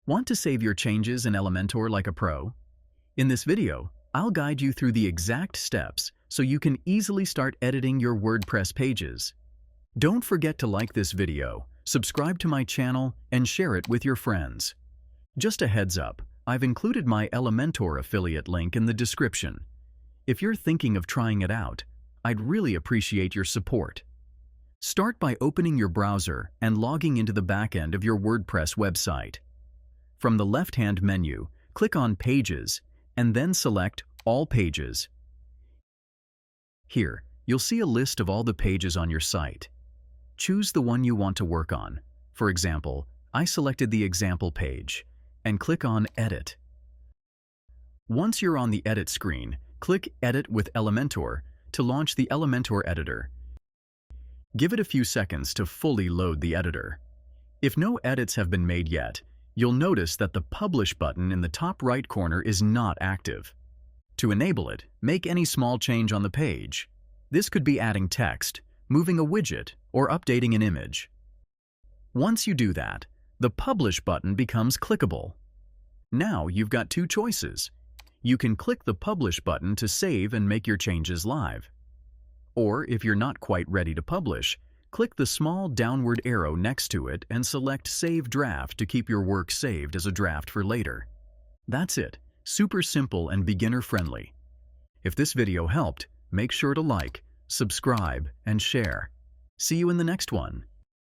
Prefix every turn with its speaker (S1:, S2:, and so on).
S1: Want to save your changes in Elementor like a pro? In this video, I'll guide you through the exact steps so you can easily start editing your WordPress pages. Don't forget to like this video, subscribe to my channel, and share it with your friends. Just a heads up, I've included my Elementor affiliate link in the description. If you're thinking of trying it out, I'd really appreciate your support. Start by opening your browser and logging into the backend of your WordPress website. From the left-hand menu, click on Pages and then select All Pages. Here, you'll see a list of all the pages on your site. Choose the one you want to work on. For example, I selected the example page and click on Edit. Once you're on the Edit screen, click Edit with Elementor to launch the Elementor editor. Give it a few seconds to fully load the editor. If no edits have been made yet, you'll notice that the Publish button in the top right corner is not active. To enable it, make any small change on the page. This could be adding text, moving a widget, or updating an image. Once you do that, the Publish button becomes clickable. Now you've got two choices. You can click the Publish button to save and make your changes live. Or if you're not quite ready to publish, click the small downward arrow next to it and select Save Draft to keep your work saved as a draft for later. That's it. Super simple and beginner-friendly. If this video helped, make sure to like, subscribe, and share. See you in the next one.